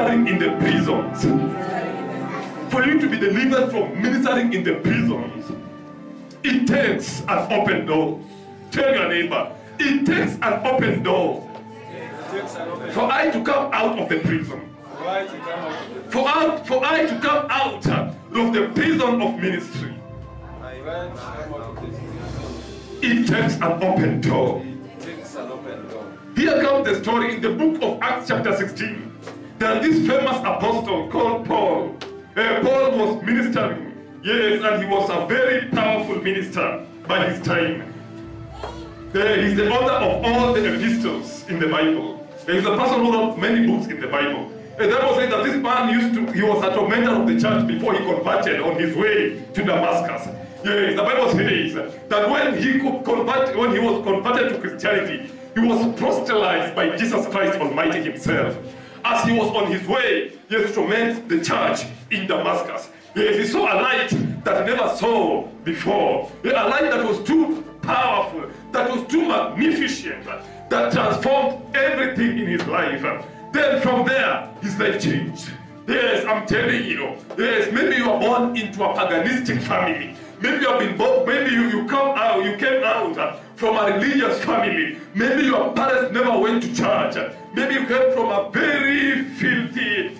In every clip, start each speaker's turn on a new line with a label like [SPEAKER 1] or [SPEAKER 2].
[SPEAKER 1] ministering in the prisons. For you to be delivered from ministering in the prisons, it takes an open door. Tell your neighbor, it takes an open door for I to come out of the prison. For I to come out of the prison of ministry. It takes an open door. Here comes the story in the book of Acts chapter 16. There is this famous apostle called Paul. Paul was ministering, yes, and he was a very powerful minister by his time. He's the author of all the epistles in the Bible. He's a person who wrote many books in the Bible. The Bible says that this man he was a tormentor of the church before he converted on his way to Damascus. Yes, the Bible says that when he was converted to Christianity, he was proselytized by Jesus Christ Almighty himself. As he was on his way, yes, to torment the church in Damascus. Yes, he saw a light that he never saw before. A light that was too powerful, that was too magnificent, that transformed everything in his life. Then from there, his life changed. Yes, I'm telling you. Yes, maybe you are born into a paganistic family. Maybe you have been born, maybe you came out from a religious family. Maybe your parents never went to church. Maybe you came from a very filthy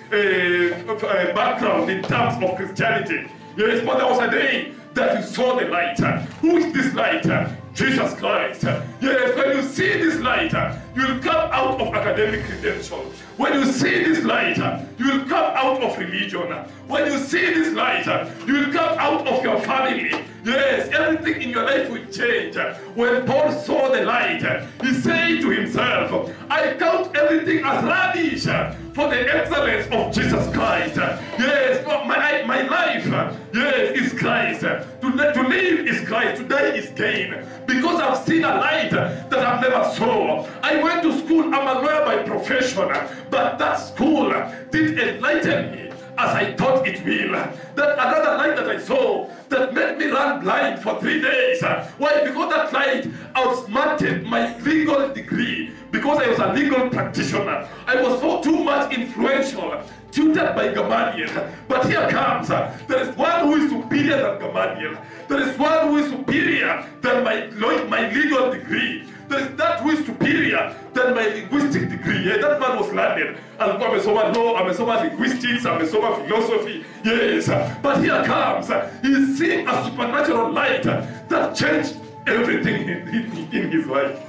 [SPEAKER 1] background in terms of Christianity. Yes, but there was a day that you saw the light. Who is this light? Jesus Christ. Yes, when you see this light, you will come out of academic credentials. When you see this light, you will come out of religion. When you see this light, you will come out of your family. Yes, everything in your life will change. When Paul saw the light, he said to himself, I count everything as rubbish for the excellence of Jesus Christ. Yes, my life, yes, is Christ. To live is Christ, to die is gain. Because I've seen a light that I've never saw. I went to school, I'm a lawyer by profession, but that school didn't enlighten me as I thought it will. That another light that I saw that made me run blind for 3 days. Why? Because that light outsmarted my legal degree. Because I was a legal practitioner. I was too much influential, tutored by Gamaliel. But here comes, there is one who is superior than Gamaliel. There is one who is superior than my legal degree. There is that who is superior than my linguistic degree. Yeah, that man was learned. And I'm a law, I'm a linguistics, I'm a philosophy. Yes, but here comes, he's seeing a supernatural light that changed everything in his life.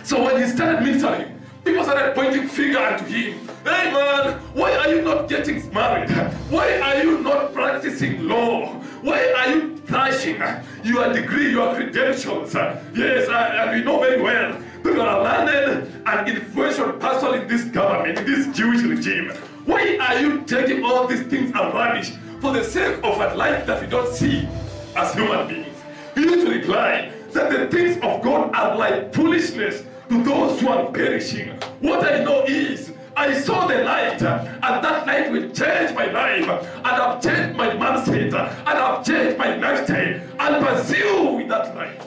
[SPEAKER 1] So when he started ministering, people started pointing finger at him. Hey man, why are you not getting married? Why are you not practicing law? Why are you trashing your degree, your credentials? Yes, and we know very well that you are a learned and influential person in this government, in this Jewish regime. Why are you taking all these things and rubbish for the sake of a life that we don't see as human beings? He used to reply that the things of God are like foolishness to those who are perishing. What I know is, I saw the light, and that light will change my life, and I've changed my mindset, and I've changed my lifestyle, and pursue with that light.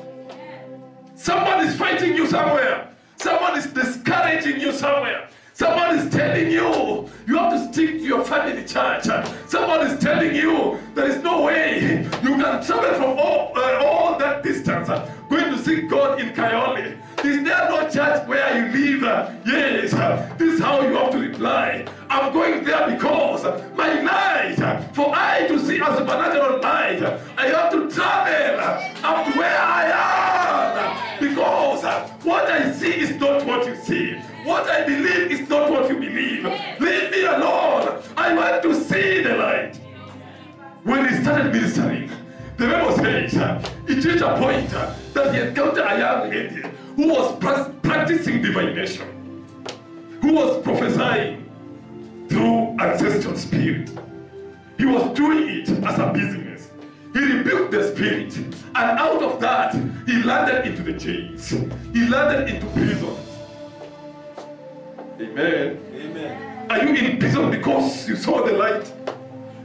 [SPEAKER 1] Someone is fighting you somewhere. Someone is discouraging you somewhere. Someone is telling you, you have to stick to your family church. Someone is telling you, there is no way you can travel from all that distance, going to see God in Kayole. Is there no church where you live? Yes, this is how you have to reply. I'm going there because my light, for I to see a supernatural light, I have to travel up to where I am. Because what I see is not what you see. What I believe is not what you believe. Leave me alone. I want to see the light. When he started ministering, the Bible says it reached a point that he encountered a young lady who was practicing divination, who was prophesying through ancestral spirit. He was doing it as a business. He rebuked the spirit, and out of that, he landed into the jails. He landed into prisons. Amen. Amen. Are you in prison because you saw the light?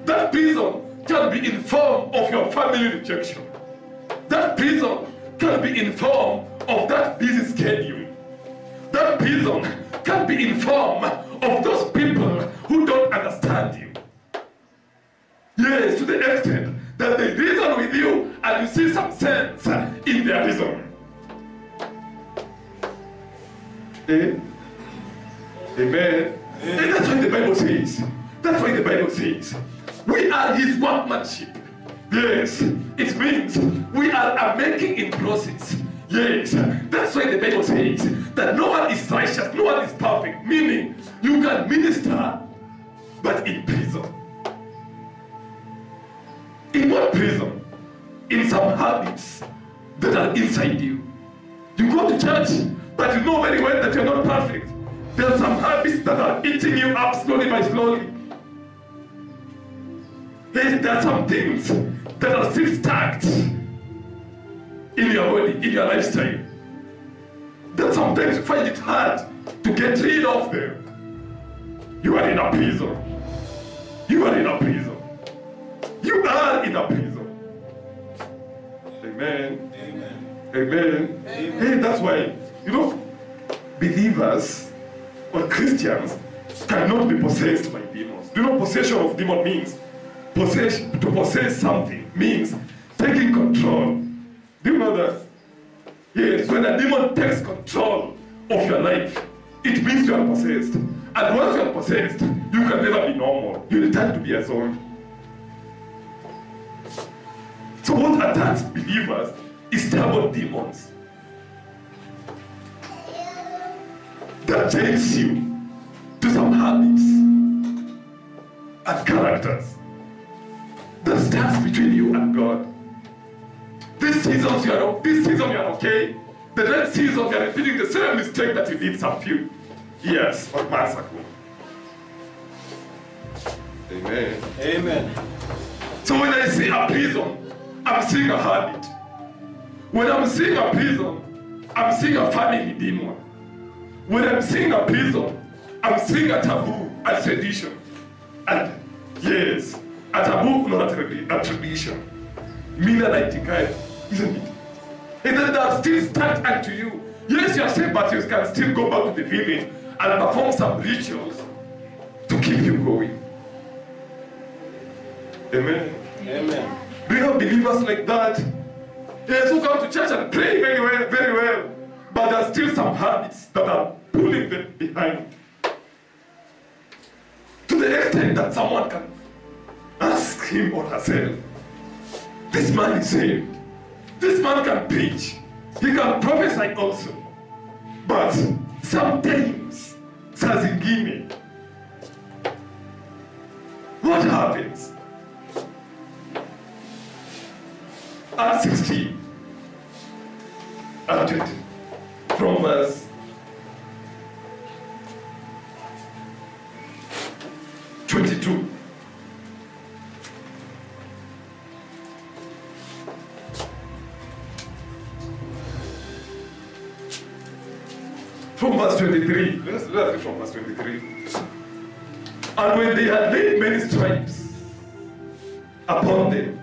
[SPEAKER 1] That prison can be in form of your family rejection. That prison can be in form of that busy schedule. That prison can be in form of those people who don't understand you. Yes, to the extent that they reason with you and you see some sense in their reason. Amen. And that's why the Bible says, we are his workmanship. Yes, it means we are making in process. Yes, that's why the Bible says that no one is righteous, no one is perfect. Meaning, you can minister, but in prison. In what prison? In some habits that are inside you. You go to church, but you know very well that you're not perfect. There are some habits that are eating you up slowly by slowly. Yes, there are some things that are still stuck in your body, in your lifestyle. That sometimes you find it hard to get rid of them. You are in a prison. You are in a prison. You are in a prison. Amen. Amen. Amen. Amen. Hey, that's why, believers or Christians cannot be possessed by demons. Do you know possession of demon means? To possess something means taking control. Do you know that? Yes, when a demon takes control of your life, it means you are possessed. And once you are possessed, you can never be normal. You return to be a zombie. So what attacks believers is stubborn demons that chains you to some habits and characters that stands between you and God. This season you are okay. The next season you are repeating the same mistake that you did some few years or months ago. Amen. Amen. So when I see a prison, I'm seeing a habit. When I'm seeing a prison, I'm seeing a family demon. When I'm seeing a prison, I'm seeing a taboo, a tradition. And yes, a taboo, not a tradition. Mina 95, isn't it? And then they're still stuck unto you. Yes, you are saved, but you can still go back to the village and perform some rituals to keep you going. Amen. Amen. Do you have believers like that? Yes, who come to church and pray very well, but there are still some habits that are pulling them behind. To the extent that someone can ask him or herself, this man is saved. This man can preach. He can prophesy also. But sometimes, Sazingime, what happens? Acts 16 and 20, from verse 22. From verse 23. Let's read from verse 23. And when they had laid many stripes upon them,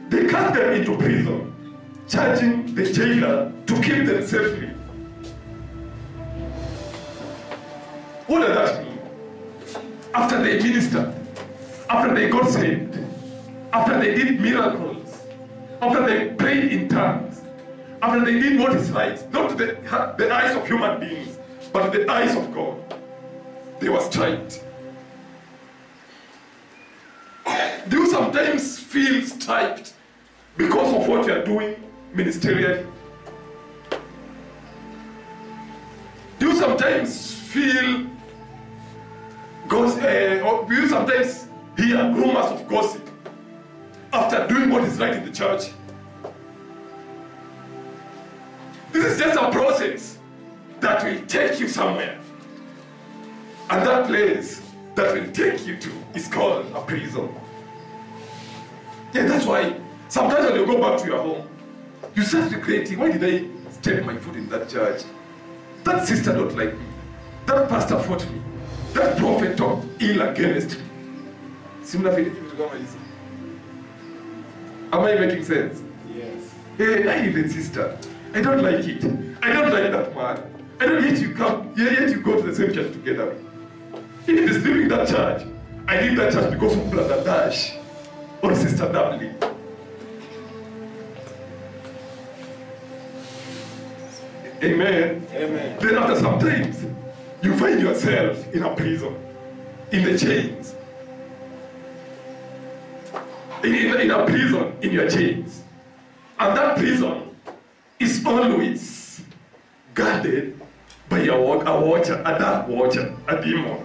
[SPEAKER 1] they cast them into prison, charging the jailer to keep them safely. What does that mean? After they ministered, after they got saved, after they did miracles, after they prayed in tongues, after they did what is right, not to the eyes of human beings, but to the eyes of God, they were striped. Do you sometimes feel striped because of what you are doing ministerially? Do you sometimes feel or do you sometimes hear rumors of gossip after doing what is right in the church? This is just a process that will take you somewhere. And that place that will take you to is called a prison. Yeah, that's why sometimes when you go back to your home, you start regretting, why did I step my foot in that church? That sister don't like me. That pastor fought me. That prophet talked ill against me. Am I making sense? Yes. Hey, I hate sister. I don't like it. I don't like that man. I don't yet you go to the same church together. If it is leaving that church, I leave that church because of Brother Dash or Sister Dudley. Amen.
[SPEAKER 2] Amen.
[SPEAKER 1] Then after some times, you find yourself in a prison, in the chains. In a prison, in your chains. And that prison is always guarded by a watcher, a dark watcher, a demon.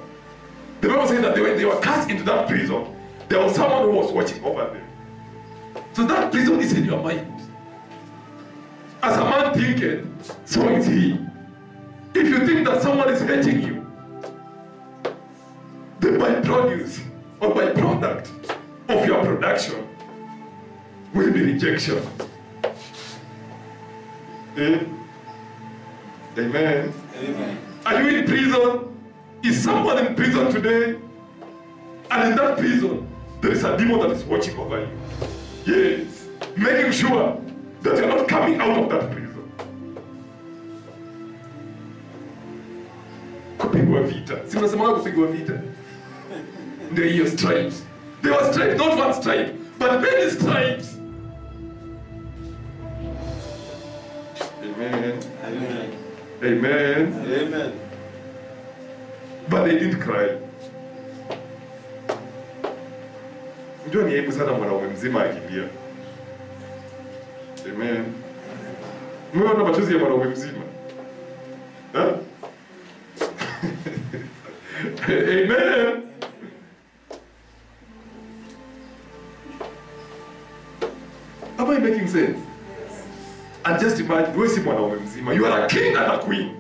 [SPEAKER 1] The Bible says that when they were cast into that prison, there was someone who was watching over them. So that prison is in your mind. As a man thinketh, so is he. If you think that someone is hating you, the byproduct or byproduct of your production will be rejection. Amen.
[SPEAKER 2] Amen.
[SPEAKER 1] Are you in prison? Is someone in prison today? And in that prison, there is a demon that is watching over you. Yes. Making sure that you're not coming out of that prison. Kupigwa vita. Si mnasemaga kupigwa vita? Ndio hiyo stripes. There were stripes, not one stripe, but many stripes. Amen.
[SPEAKER 2] Amen.
[SPEAKER 1] Amen.
[SPEAKER 2] Amen.
[SPEAKER 1] But they didn't cry. Unajua ni aibu sana mwanaume mzima akilia. Amen. Mmeona machozi ya mwanaume mzima? Huh? Amen. Am I making sense? And just imagine, wewe si mwanaume mzima. You are a king and a queen.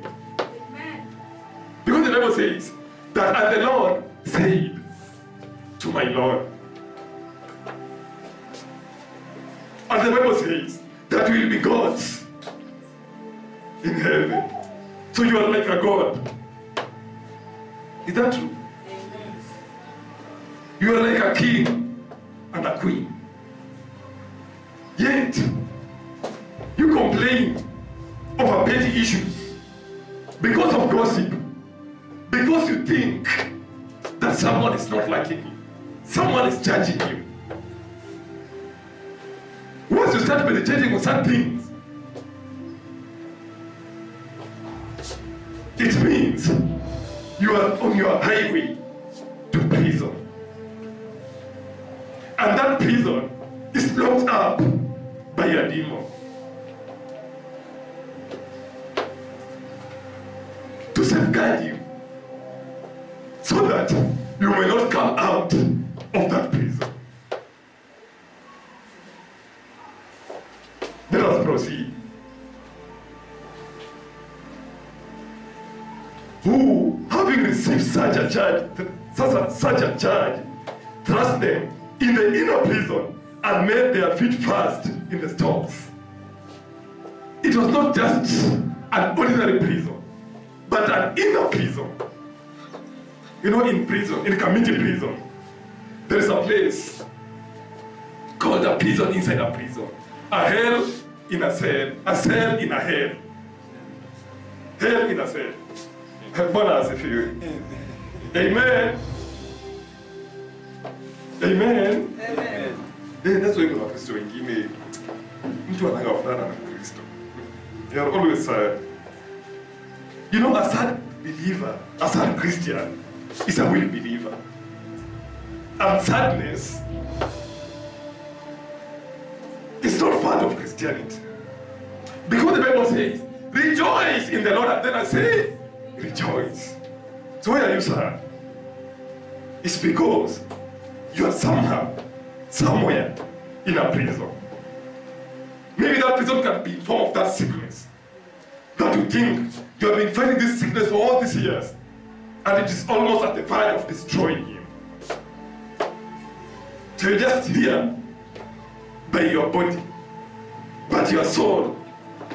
[SPEAKER 1] Because the Bible says that, and the Lord said to my Lord. And the Bible says that we will be gods in heaven. So you are like a god. Is that true? You are like a king and a queen. Yet, you complain over petty issues because of gossip. Because you think that someone is not liking you. Someone is judging you. Once you start meditating on certain things, it means you are on your highway to prison. And that prison is locked up by a demon. To safeguard you. So that you may not come out of that prison. Let us proceed. Who, having received such a charge, thrust them in the inner prison and made their feet fast in the stocks. It was not just an ordinary prison, but an inner prison. You know, in prison, in community prison, there is a place called a prison inside a prison. A hell in a cell in a hell. Hell in a cell. Bwana asifiwe. Amen. Amen.
[SPEAKER 2] Amen.
[SPEAKER 1] That's why kuna Wakristo wengine mtu ananga fulana na Kristo. They are always sad. You know, a sad believer, a sad Christian is a real believer. And sadness is not part of Christianity. Because the Bible says, rejoice in the Lord. And then I say, rejoice. So why are you sad? It's because you are somehow, somewhere in a prison. Maybe that prison can be in form of that sickness. That you think you have been fighting this sickness for all these years. And it is almost at the verge of destroying you. So you're just here by your body. But your soul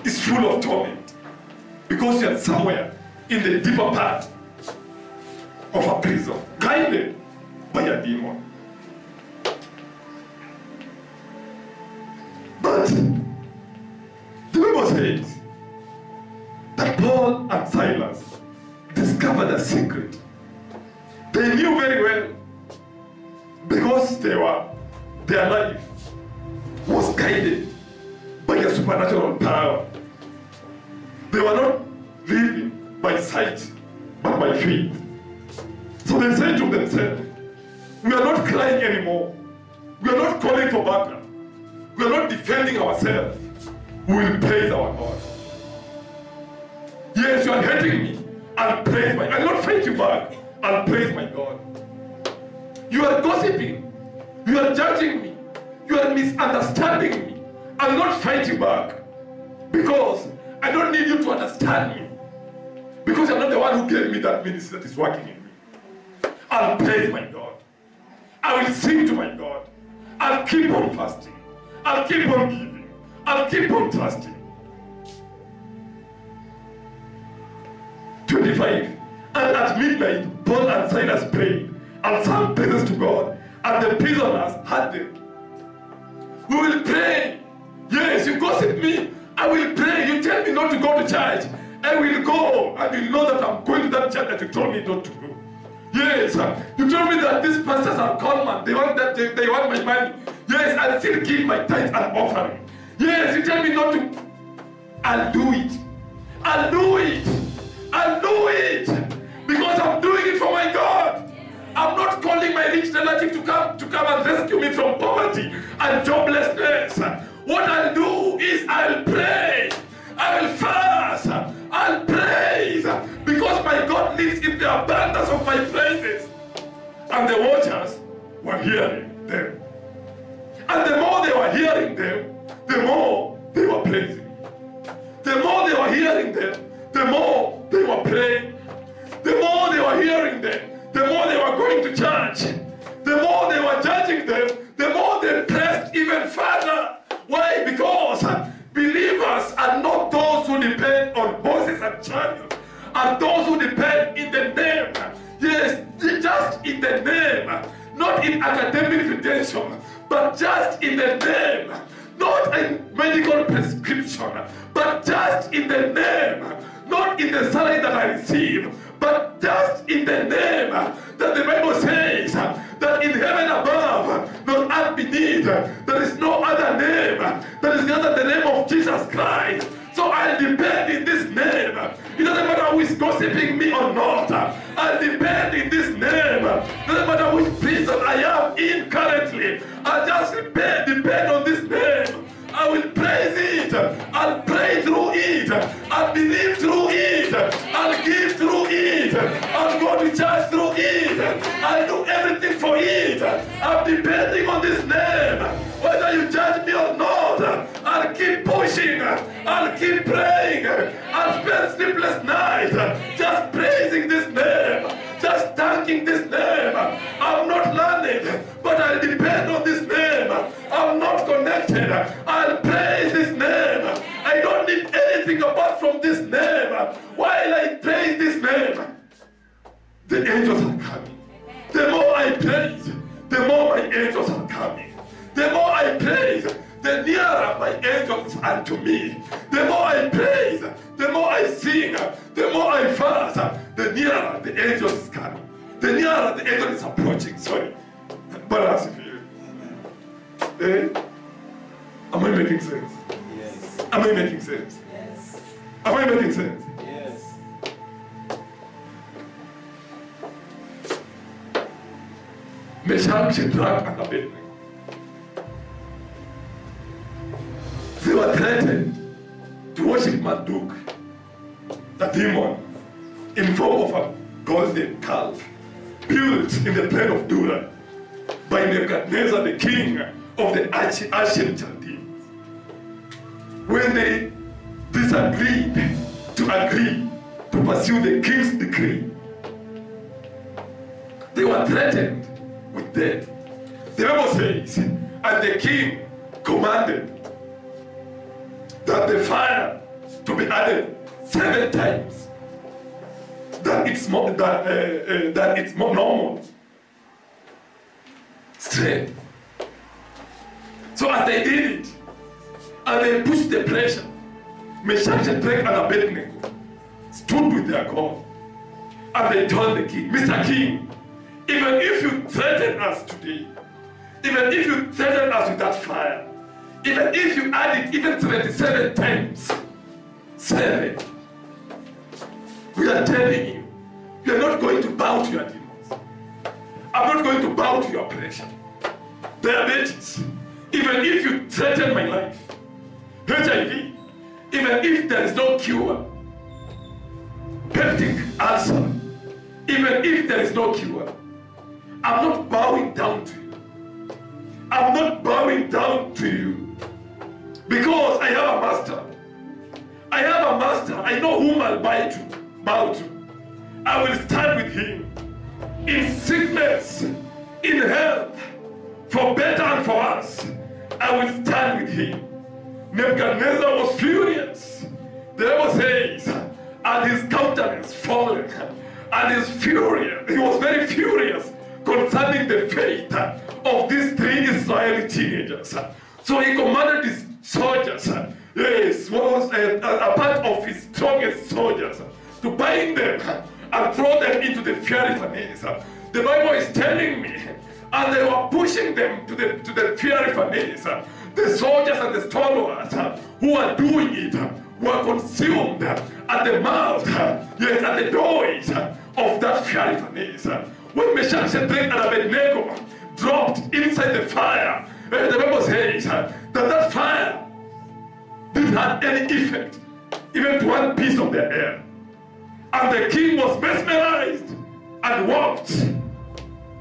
[SPEAKER 1] is full of torment. Because you are somewhere in the deeper part of a prison. Guided by a demon. But the Bible says that Paul and Silas discovered a secret. They knew very well, because their life was guided by a supernatural power. They were not living by sight, but by faith. So they said to themselves, we are not crying anymore. We are not calling for backup. We are not defending ourselves. We will praise our God. Yes, you are hating me. I'll praise my God. I'll not fight you back. I'll praise my God. You are gossiping. You are judging me. You are misunderstanding me. I'll not fight you back. Because I don't need you to understand me. Because you're not the one who gave me that ministry that is working in me. I'll praise my God. I will sing to my God. I'll keep on fasting. I'll keep on giving. I'll keep on trusting. 25. And at midnight, Paul and Silas prayed and sang praises to God, and the prisoners heard them. We will pray. Yes, you gossip me. I will pray. You tell me not to go to church. I will go, and you know that I'm going to that church that you told me not to go. Yes, you told me that these pastors are con man. They want that. They want my money. Yes, I'll still give my tithes and offering. Yes, you tell me not to. I'll do it. I'll do it. I'll do it because I'm doing it for my God. I'm not calling my rich relative to come and rescue me from poverty and joblessness. What I'll do is I'll pray. I will fast. I'll praise because my God lives in the abundance of my praises. And the watchers were hearing them. And the more they were hearing them, the more they were praising. The more they were hearing them, the more they were praying. The more they were hearing them, the more they were going to church. The more they were judging them, the more they pressed even further. Why? Because believers are not those who depend on horses and chariots, are those who depend in the name. Yes, just in the name. Not in academic credential, but just in the name. Not in medical prescription, but just in the name. Not in the salary that I receive, but just in the name that the Bible says that in heaven above, not earth beneath, there is no other name. There is none other the name of Jesus Christ. So I'll depend in this name. It doesn't matter who is gossiping me or not. I'll depend in this name. It doesn't matter which prison I am in currently. I'll just depend on this name. I will praise it. I'll pray through it. I'll believe through it. I'll give through it. I'll go to church through it. I'll do everything for it. I'm depending on this name. Whether you judge me or not, I'll keep pushing. I'll keep praying. I'll spend sleepless nights just praising this name. Just thanking this name. I'm not learned, but I'll depend on this name. I'm not connected. I'll praise this name. I don't need anything apart from this name. While I praise this name, the angels are coming. The more I praise, the more my angels are coming. The more I praise, the nearer my angels are to me. The more I praise, the more I sing, the more I fast, the nearer the angel is coming. The nearer the angel is approaching. Sorry. Balance if you. Eh? Am I making sense?
[SPEAKER 2] Yes.
[SPEAKER 1] Am I making sense?
[SPEAKER 2] Yes.
[SPEAKER 1] Am I making sense?
[SPEAKER 2] Yes.
[SPEAKER 1] Meshach, Shadrach, and Abednego. They were threatened to worship Marduk, the demon, in form of a golden calf built in the plain of Dura by Nebuchadnezzar, the king of the Assyrian Chaldeans. When they disagreed to agree to pursue the king's decree, they were threatened with death. The Bible says, and the king commanded that the fire to be added 7 times than its more normal strength. So as they did it, and they pushed the pressure, Meshach, Shadrach, and Abednego stood with their God, and they told the king, Mr. King, Even if you threaten us today, even if you threaten us with that fire, even if you add it even 27 times, 7, we are telling you, you are not going to bow to your demons. I'm not going to bow to your oppression. Diabetes, even if you threaten my life. HIV, even if there is no cure. Peptic ulcer, even if there is no cure. I'm not bowing down to you. I'm not bowing down to you. Because I have a master. I have a master. I know whom I'll bow to. I will stand with him. In sickness, in health, for better and for us, I will stand with him. Nebuchadnezzar was furious. The Bible says, and his countenance fallen, and his furious. He was very furious concerning the fate of these 3 Israeli teenagers. So he commanded his soldiers, yes, was a part of his strongest soldiers, to bind them and throw them into the fiery furnace. The Bible is telling me, and they were pushing them to the fiery furnace. The soldiers and the stalwarts who were doing it were consumed at the mouth, yes, at the doors of that fiery furnace. When Meshach, Shadrach, and Abednego dropped inside the fire, the Bible says that fire didn't have any effect, even to one piece of their hair. And the king was mesmerized and walked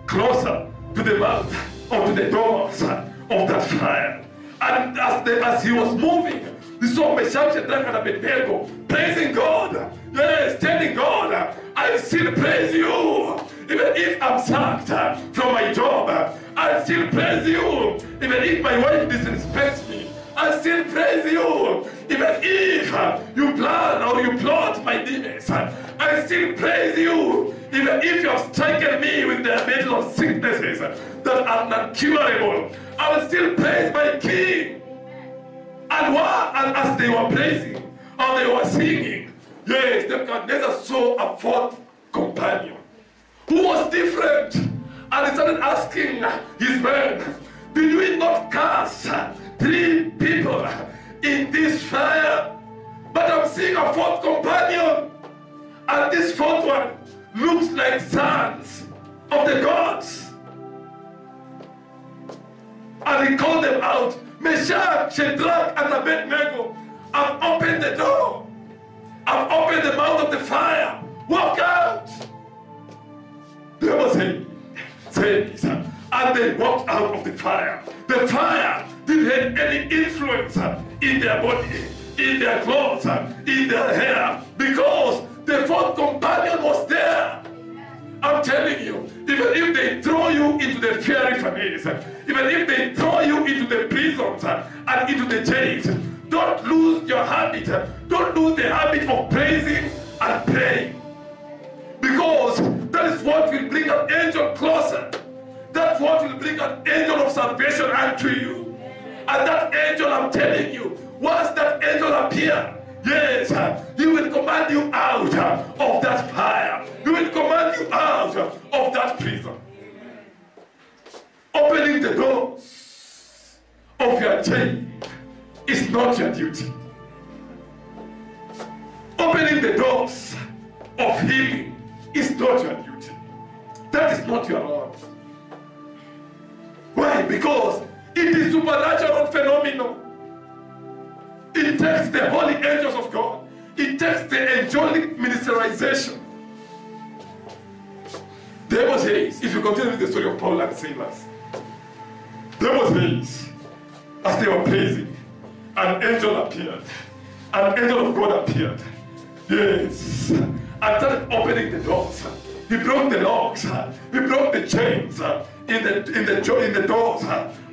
[SPEAKER 1] closer to the mouth or to the doors of that fire. And as he was moving, he saw Meshach, Shadrach, and Abednego praising God. Yes, telling God, I still praise you. Even if I'm sacked from my job, I still praise you. Even if my wife disrespects me, I still praise you. Even if you plan or you plot my demons, I still praise you. Even if you have stricken me with diabetes or sicknesses that are not curable, I will still praise my King. And as they were praising, or they were singing, yes, Nebuchadnezzar saw a 4th companion who was different. And he started asking his men, did we not cast 3 people in this fire? But I'm seeing a 4th companion. And this 4th one looks like sons of the gods. And he called them out. Meshach, Shadrach, and Abednego, I've opened the door. I've opened the mouth of the fire. Walk out. The Bible says, and they walked out of the fire. The fire didn't have any influence in their body, in their clothes, in their hair, because the 4th companion was there. I'm telling you, even if they throw you into the fiery furnace, even if they throw you into the prisons and into the jails, don't lose your habit. Don't lose the habit of praising and praying. Because that is what will bring an angel closer. That's what will bring an angel of salvation unto you. And that angel, I'm telling you, once that angel appears, yes, he will command you out of that fire. He will command you out of that prison. Opening the doors of your jail is not your duty. Opening the doors of healing is not your duty. That is not your role. Why? Because it is supernatural phenomenon. It takes the holy angels of God. It takes the angelic ministerization. The Bible says, if you continue the story of Paul and Silas, the Bible says, as they were praising, an angel appeared. An angel of God appeared. Yes. And started opening the doors. He broke the locks. He broke the chains in the doors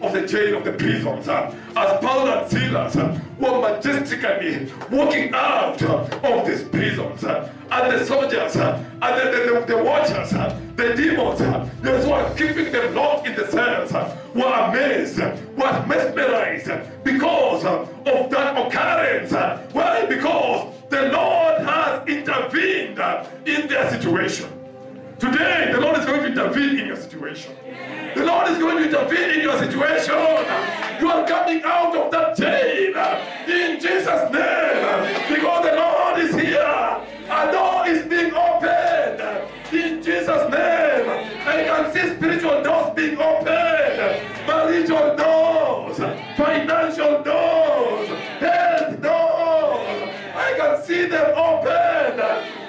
[SPEAKER 1] of the jail of the prisons. As Paul and Silas were majestically walking out of these prisons. And the soldiers and the watchers, the demons, those who are keeping them locked in the cells, were amazed, were mesmerized because of that occurrence. Why? Because the Lord has intervened in their situation. Today, the Lord is going to intervene in your situation. The Lord is going to intervene in your situation. You are coming out of that jail in Jesus' name, because the Lord is here. A door is being opened in Jesus' name. I can see spiritual doors being opened, marital doors, financial doors, health doors. I can see them opened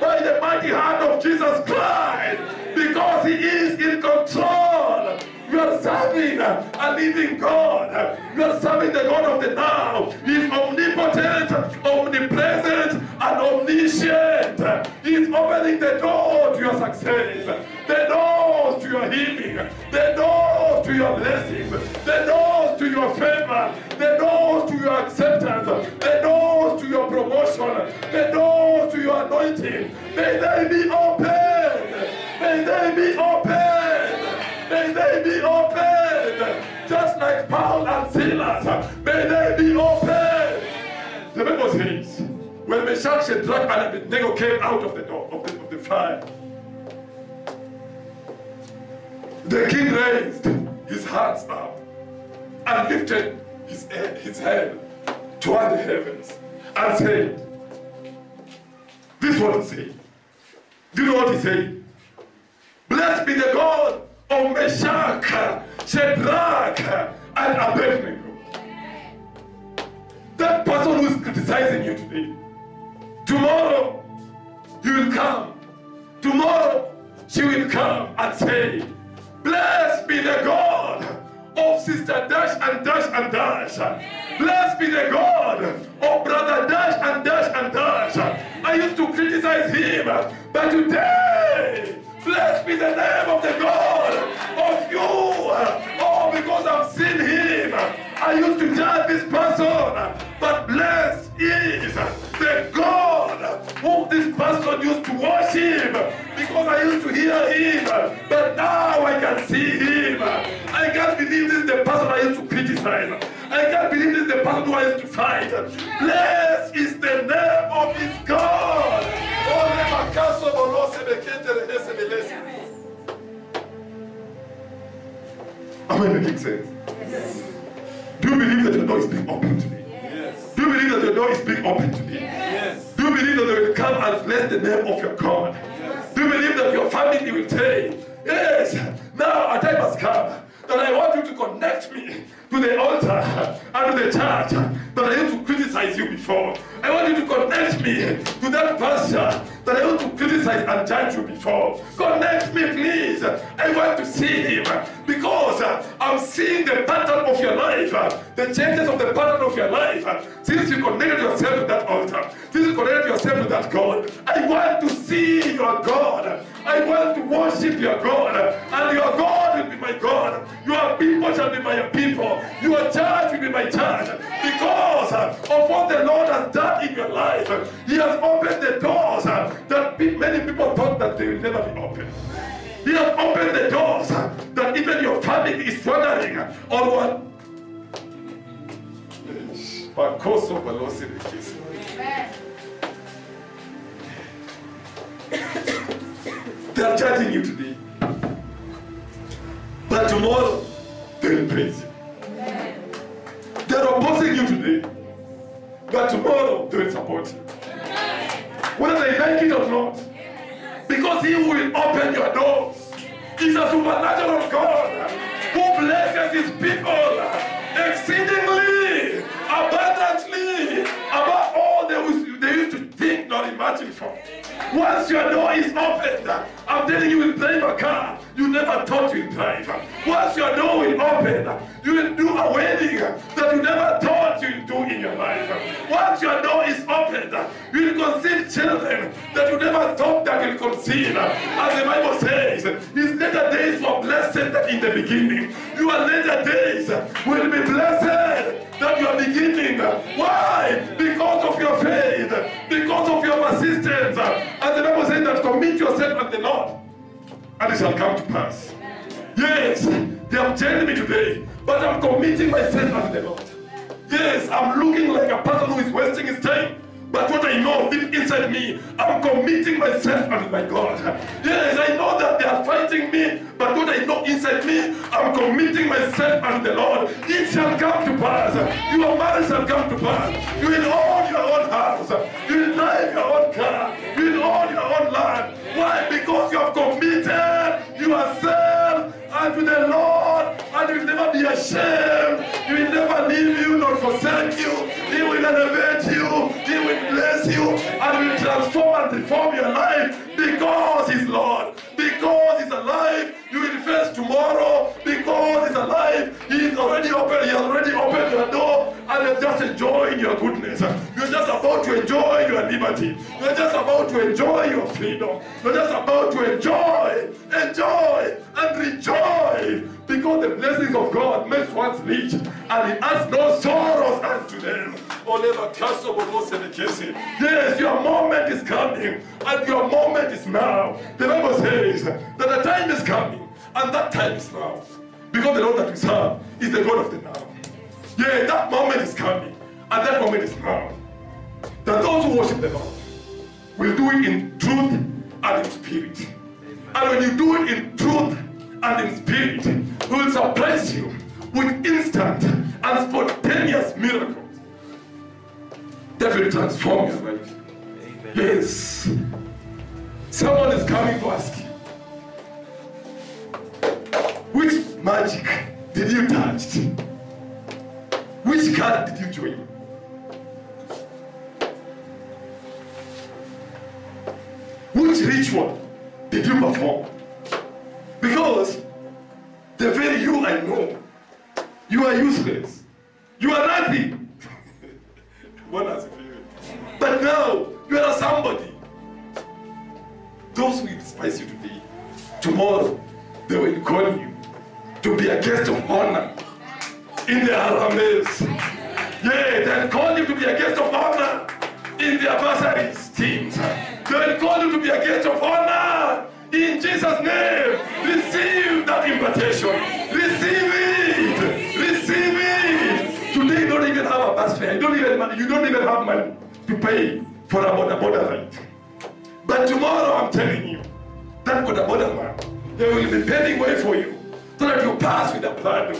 [SPEAKER 1] by the mighty hand of Jesus Christ, because He is in control. You are serving a living God. You are serving the God of the now. He is omnipotent, omnipresent, and omniscient. He is opening the door to your success, the doors to your healing, the doors to your blessings, the doors to your favor, the doors to your acceptance, the doors to your promotion, the doors to your anointing. May they be open. May they be open. May they be open. Just like Paul and Silas. May they be open. The Bible says, when Meshach, Shadrach, and Abednego came out of the door of the fire, the king raised his hands up and lifted his head toward the heavens and said, this is what he said. Do you know what he said? Blessed be the God of Meshach, Shadrach, and Abednego. That person who is criticizing you today, tomorrow he will come. Tomorrow she will come and say, blessed be the God of Sister Dash and Dash and Dash. Blessed be the God of Brother Dash and Dash and Dash. I used to criticize him, but today, blessed be the name of the God of you. Oh, because I've seen him. I used to judge this person, but blessed is the God whom this person used to worship, because I used to hear him, but now I can see him. I can't believe this is the person I used to criticize. I can't believe this is the person who I used to fight. Blessed is the name of his God. Amen, the king says. Yes. Do you believe that your door is being opened today? Yes. Do you believe that your door is being opened today? Yes. Do you believe that they will come and bless the name of your God? Yes. Do you believe that your family will say, yes, now a time has come that I want you to connect me to the altar and to the church that I used to criticize you before. I want you to connect me to that pastor that I used to criticize and judge you before. Connect me, please. I want to see him, because I'm seeing the pattern of your life, the changes of the pattern of your life. Since you connected yourself to that altar, since you connected yourself to that God, I want to see your God. I want to worship your God, and your God will be my God. Your people shall be my people. Your church will be my church, because of what the Lord has done in your life. He has opened the doors that many people thought that they will never be opened. He has opened the doors that even your family is wondering on what. They are judging you today, but tomorrow they will praise you. They are opposing you today, but tomorrow they will support you, whether they like it or not, because He will open your doors. He's a supernatural God who blesses His people exceedingly, abundantly, above all they used to think nor imagine for. Once your door is opened, I'm telling you, you will drive a car you never thought you'd drive. Once your door will open, you will do a wedding that you never thought you'd do in your life. Once your door is opened, you will conceive children that you never thought that you'll conceive. As the Bible says, His later days were blessed than in the beginning. Your later days will be blessed that you are beginning. Why? Because of your faith, because of your persistence. And the Bible says that commit yourself unto the Lord, and it shall come to pass. Yes, they have jailed me today, but I'm committing myself unto the Lord. Yes, I'm looking like a person who is wasting his time, but what I know deep inside me, I'm committing myself unto my God. Yes, I know that there inside me, I'm committing myself unto the Lord. It shall come to pass. Your marriage shall come to pass. You will own your own house. You will drive your own car. You will own your own land. Why? Because you have committed yourself unto the Lord, and you will never be ashamed. He will never leave you nor forsake you. He will elevate you. He will bless you, and will transform and reform your life because He's Lord. Because He's alive, you will face tomorrow. Because He's alive, He has already opened your door, and you're just enjoying your goodness. You're just about to enjoy your liberty. You're just about to enjoy your freedom. You're just about to enjoy, and rejoice. Because the blessings of God makes one rich, and He adds no sorrows unto them. Yes, your moment is coming, and your moment is now. The Bible says that the time is coming, and that time is now. Because the Lord that we serve is the God of the now. Yeah, that moment is coming, and that moment is now. That those who worship the Lord will do it in truth and in spirit. And when you do it in truth and in spirit, He will surprise you with instant and spontaneous miracles that will transform your life. Amen. Yes. Someone is coming to ask you, which magic did you touch? Which card did you join? Which ritual did you perform? Because the very you I know, you are useless. You are nothing. But now, you are somebody. Those who despise you today, tomorrow, they will call you to be a guest of honor in their armies. Yeah, they'll call you to be a guest of honor in their bursaries teams. They will call you to be a guest of honor in Jesus' name. Receive that invitation. Receive it. Receive it. Today you don't even have a bus fare. You don't even have money to pay for a border ride. But tomorrow I'm telling you, that border man, they will be paving way for you so that you pass with a plan.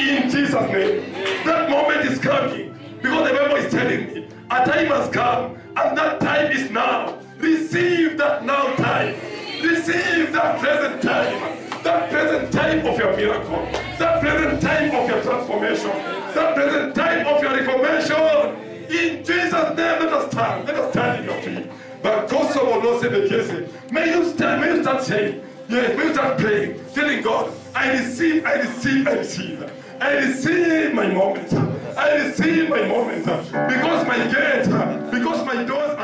[SPEAKER 1] In Jesus' name. That moment is coming because the Bible is telling me a time has come, and that time is now. Receive that now time. Receive that present time. That present time of your miracle. That present time of your transformation. That present time of your reformation. In Jesus' name, let us stand. Let us stand in your feet. But Kosovo will not say the case. May you start saying, yes, may you start praying, telling God, I receive my moment. I receive my moment. Because my gate, because my doors